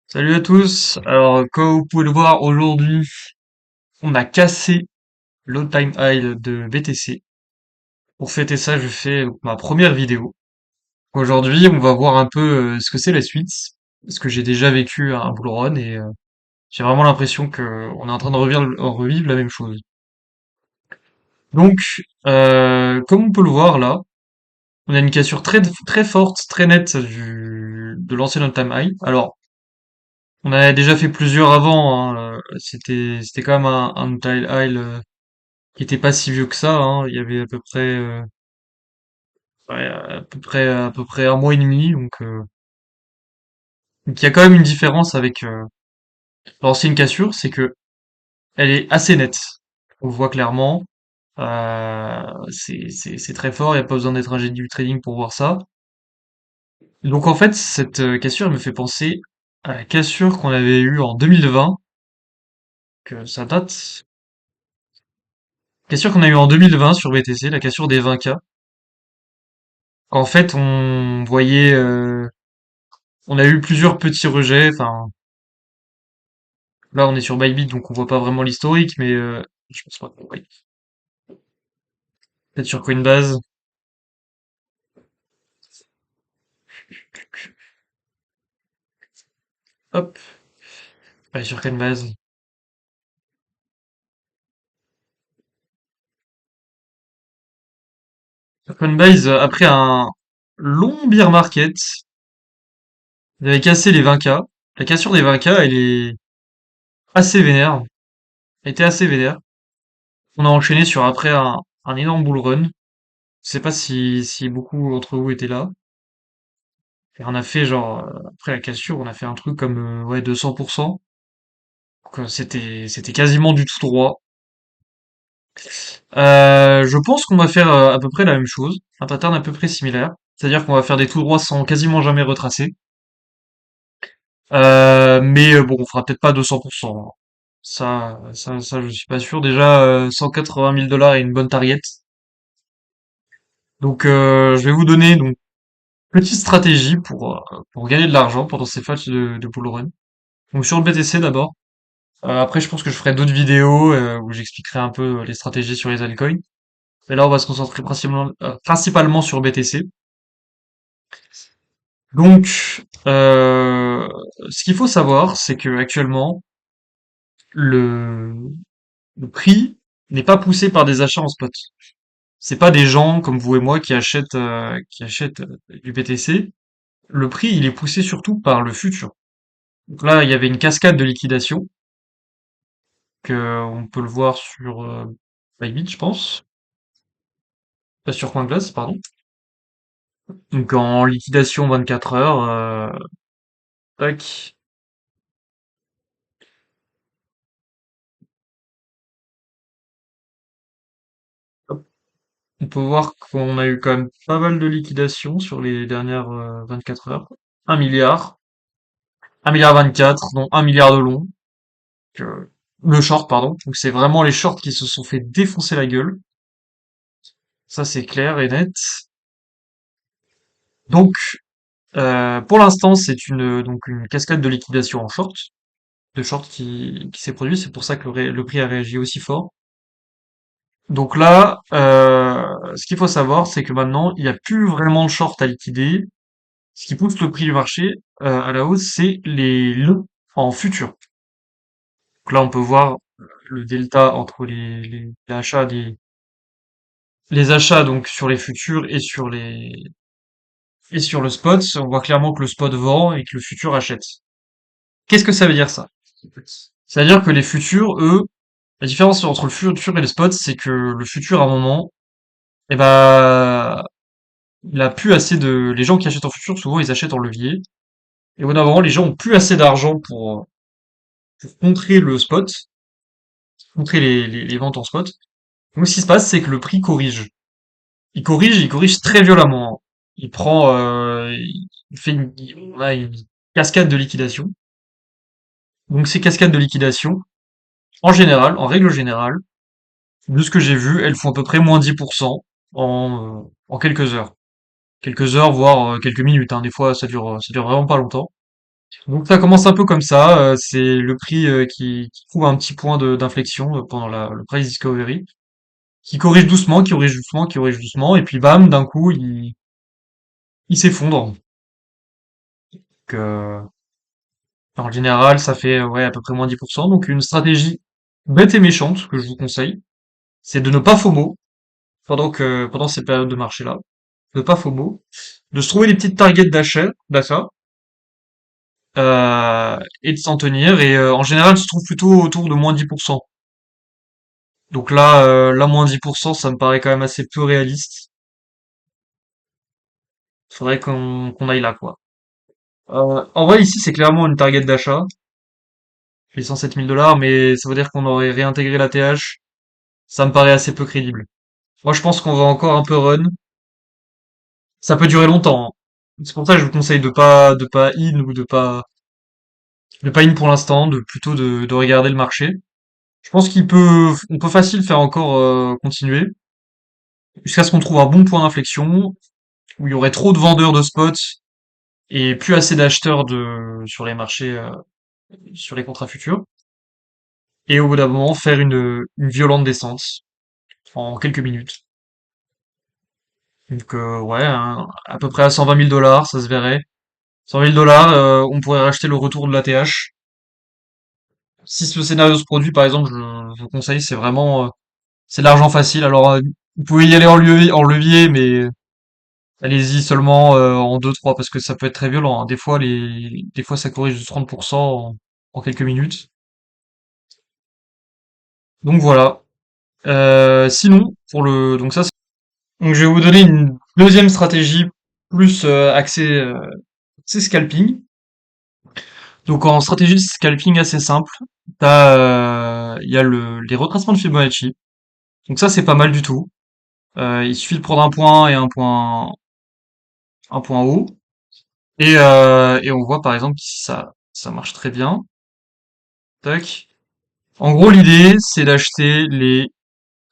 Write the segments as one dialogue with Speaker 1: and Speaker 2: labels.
Speaker 1: Salut à tous. Alors, comme vous pouvez le voir aujourd'hui, on a cassé l'all-time high de BTC. Pour fêter ça, je fais ma première vidéo. Aujourd'hui, on va voir un peu ce que c'est la suite, parce que j'ai déjà vécu un bull run et j'ai vraiment l'impression que on est en train de revivre la même chose. Donc, comme on peut le voir là, on a une cassure très forte, très nette de l'ancien all-time high. Alors, on a déjà fait plusieurs avant, hein, c'était quand même un all-time high qui était pas si vieux que ça, hein. Il y avait à peu près, ouais, à peu près un mois et demi, donc il y a quand même une différence avec l'ancienne cassure, c'est que elle est assez nette. On le voit clairement, c'est très fort. Il y a pas besoin d'être un génie du trading pour voir ça. Donc en fait, cette cassure elle me fait penser à la cassure qu'on avait eue en 2020, que ça date. Cassure qu'on a eue en 2020 sur BTC, la cassure des 20K. En fait, on voyait, on a eu plusieurs petits rejets. Enfin, là, on est sur Bybit, donc on voit pas vraiment l'historique, mais je pense pas. Ouais. Peut-être sur Coinbase. Hop, allez sur Coinbase. Sur Coinbase, après un long bear market, il avait cassé les 20K. La cassure des 20K, elle est assez vénère. Elle était assez vénère. On a enchaîné sur après un énorme bull run. Je sais pas si beaucoup d'entre vous étaient là. Et on a fait genre, après la cassure, on a fait un truc comme ouais 200%. Donc c'était quasiment du tout droit. Je pense qu'on va faire à peu près la même chose, un pattern à peu près similaire. C'est-à-dire qu'on va faire des tout droits sans quasiment jamais retracer. Mais bon, on fera peut-être pas 200%, hein. Ça, je suis pas sûr. Déjà, 180 000 dollars est une bonne target. Donc, je vais vous donner donc petite stratégie pour gagner de l'argent pendant ces phases de bull run. Donc sur le BTC d'abord. Après, je pense que je ferai d'autres vidéos où j'expliquerai un peu les stratégies sur les altcoins. Mais là, on va se concentrer principalement sur BTC. Donc, ce qu'il faut savoir, c'est que actuellement, le, le prix n'est pas poussé par des achats en spot. C'est pas des gens comme vous et moi qui achètent du BTC. Le prix, il est poussé surtout par le futur. Donc là, il y avait une cascade de liquidation que on peut le voir sur Bybit, je pense, pas sur CoinGlass, pardon. Donc en liquidation 24 heures, tac. On peut voir qu'on a eu quand même pas mal de liquidations sur les dernières 24 heures. 1 milliard, 1 milliard 24, dont 1 milliard de long. Que- le short, pardon. Donc c'est vraiment les shorts qui se sont fait défoncer la gueule. Ça c'est clair et net. Donc pour l'instant c'est une cascade de liquidation en short, de short qui s'est produit. C'est pour ça que le prix a réagi aussi fort. Donc là, ce qu'il faut savoir, c'est que maintenant il n'y a plus vraiment de short à liquider. Ce qui pousse le prix du marché à la hausse, c'est les longs en futur. Donc là, on peut voir le delta entre les achats donc sur les futurs et sur le spot. On voit clairement que le spot vend et que le futur achète. Qu'est-ce que ça veut dire ça? Ça veut dire que les futurs, eux, la différence entre le futur et le spot, c'est que le futur, à un moment, eh ben, il a plus assez de. Les gens qui achètent en futur, souvent, ils achètent en levier. Et au bout d'un moment, les gens ont plus assez d'argent pour contrer le spot, contrer les ventes en spot. Donc, ce qui se passe, c'est que le prix corrige. Il corrige très violemment, hein. Il prend, il fait on a une cascade de liquidation. Donc, ces cascades de liquidation, en général, en règle générale, de ce que j'ai vu, elles font à peu près moins 10% en quelques heures. Quelques heures, voire quelques minutes, hein. Des fois, ça dure vraiment pas longtemps. Donc ça commence un peu comme ça, c'est le prix qui trouve un petit point d'inflexion pendant le price discovery, qui corrige doucement, qui corrige doucement, qui corrige doucement, et puis bam, d'un coup, il s'effondre. Donc, en général, ça fait ouais à peu près moins 10%. Donc une stratégie bête et méchante que je vous conseille, c'est de ne pas FOMO pendant ces périodes de marché-là, de pas FOMO, de se trouver des petites targets d'achat, et de s'en tenir. Et en général, se trouve plutôt autour de moins 10%. Donc là, moins 10%, ça me paraît quand même assez peu réaliste. Faudrait qu'on aille là, quoi. En vrai, ici, c'est clairement une target d'achat, les 107 000 dollars, mais ça veut dire qu'on aurait réintégré la TH. Ça me paraît assez peu crédible. Moi, je pense qu'on va encore un peu run. Ça peut durer longtemps, hein. C'est pour ça que je vous conseille de pas in ou de pas in pour l'instant, plutôt de regarder le marché. Je pense on peut facile faire encore continuer jusqu'à ce qu'on trouve un bon point d'inflexion où il y aurait trop de vendeurs de spots et plus assez d'acheteurs sur les marchés, sur les contrats futurs. Et au bout d'un moment, faire une violente descente en quelques minutes. Donc ouais, hein, à peu près à 120 000 dollars, ça se verrait. 100 000 dollars, on pourrait racheter le retour de l'ATH. Si ce scénario se produit, par exemple, je vous conseille, c'est de l'argent facile. Alors, vous pouvez y aller en levier, mais allez-y seulement en deux trois parce que ça peut être très violent, hein. Des fois, ça corrige de 30% en quelques minutes. Donc voilà. Sinon, donc ça, donc je vais vous donner une deuxième stratégie plus axée scalping. Donc en stratégie scalping assez simple, il y a les retracements de Fibonacci. Donc ça, c'est pas mal du tout. Il suffit de prendre un point et un point haut. Et on voit par exemple qu'ici ça marche très bien. Tac. En gros, l'idée, c'est d'acheter les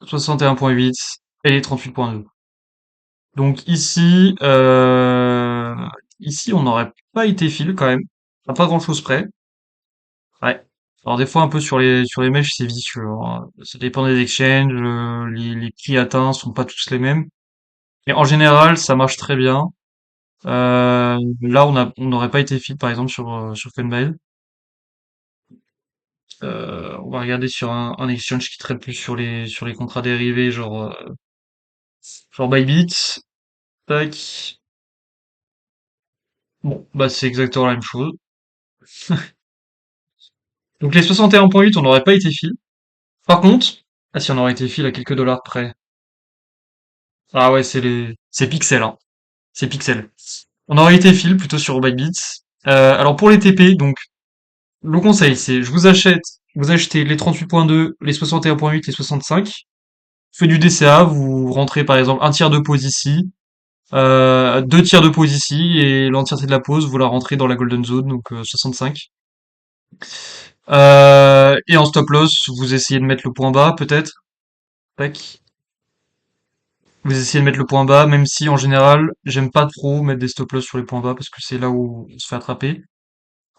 Speaker 1: 61,8 et les 38,2. Donc ici, on n'aurait pas été fil quand même. À pas grand-chose près. Ouais. Alors des fois, un peu sur les mèches, c'est vicieux, hein. Ça dépend des exchanges, les prix atteints sont pas tous les mêmes. Mais en général, ça marche très bien. Là, on n'aurait pas été fit, par exemple, sur Funmail. On va regarder sur un exchange qui traite plus sur les contrats dérivés, genre Bybit. Tac. Bon, bah, c'est exactement la même chose. Donc, les 61,8, on n'aurait pas été fit. Par contre, ah, si on aurait été fit à quelques dollars près. Ah ouais, c'est Pixel, hein. C'est Pixel. On aurait été fil plutôt sur Bybit. Alors, pour les TP, donc, le conseil, c'est, vous achetez les 38,2, les 61,8, les 65. Faites du DCA, vous rentrez par exemple un tiers de pause ici, deux tiers de pause ici, et l'entièreté de la pause, vous la rentrez dans la golden zone, donc 65. Et en stop loss, vous essayez de mettre le point bas, peut-être. Tac. Vous essayez de mettre le point bas, même si en général, j'aime pas trop mettre des stop loss sur les points bas, parce que c'est là où on se fait attraper.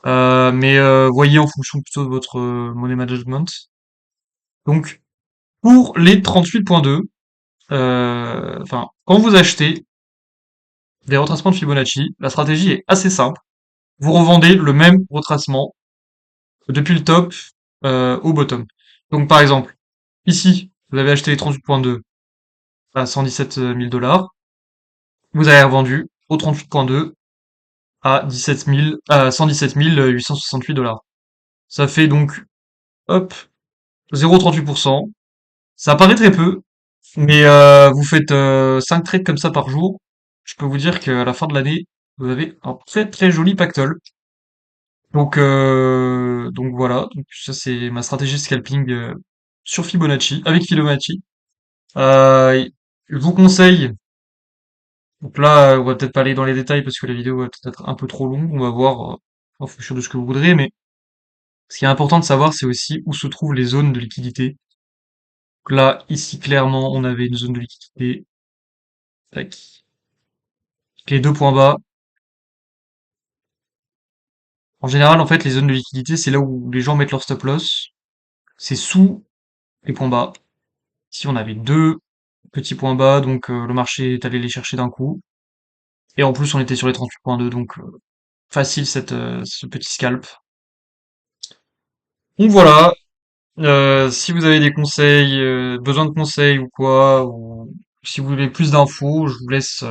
Speaker 1: Mais voyez en fonction plutôt de votre money management. Donc, pour les 38,2, enfin, quand vous achetez des retracements de Fibonacci, la stratégie est assez simple. Vous revendez le même retracement depuis le top au bottom. Donc par exemple, ici, vous avez acheté les 38,2 à 117 000 dollars. Vous avez revendu au 38,2 à 117 868 dollars. Ça fait donc, hop, 0,38%. Ça paraît très peu, mais vous faites 5 trades comme ça par jour. Je peux vous dire qu'à la fin de l'année, vous avez un très très joli pactole. Donc voilà, donc ça c'est ma stratégie scalping sur Fibonacci, avec Fibonacci. Euh, je vous conseille, donc là on va peut-être pas aller dans les détails parce que la vidéo va peut-être être un peu trop longue, on va voir en fonction de ce que vous voudrez, mais ce qui est important de savoir c'est aussi où se trouvent les zones de liquidité. Donc là, ici clairement on avait une zone de liquidité, tac. Les deux points bas, En général, en fait, les zones de liquidité, c'est là où les gens mettent leur stop loss. C'est sous les points bas. Ici, on avait deux petits points bas, donc le marché est allé les chercher d'un coup. Et en plus, on était sur les 38,2, donc facile ce petit scalp. Donc voilà, si vous avez des conseils, besoin de conseils ou quoi, ou si vous voulez plus d'infos, je vous laisse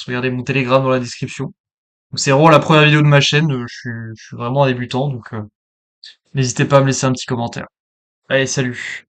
Speaker 1: regarder mon Telegram dans la description. Donc c'est vraiment la première vidéo de ma chaîne, je suis vraiment un débutant, donc n'hésitez pas à me laisser un petit commentaire. Allez, salut!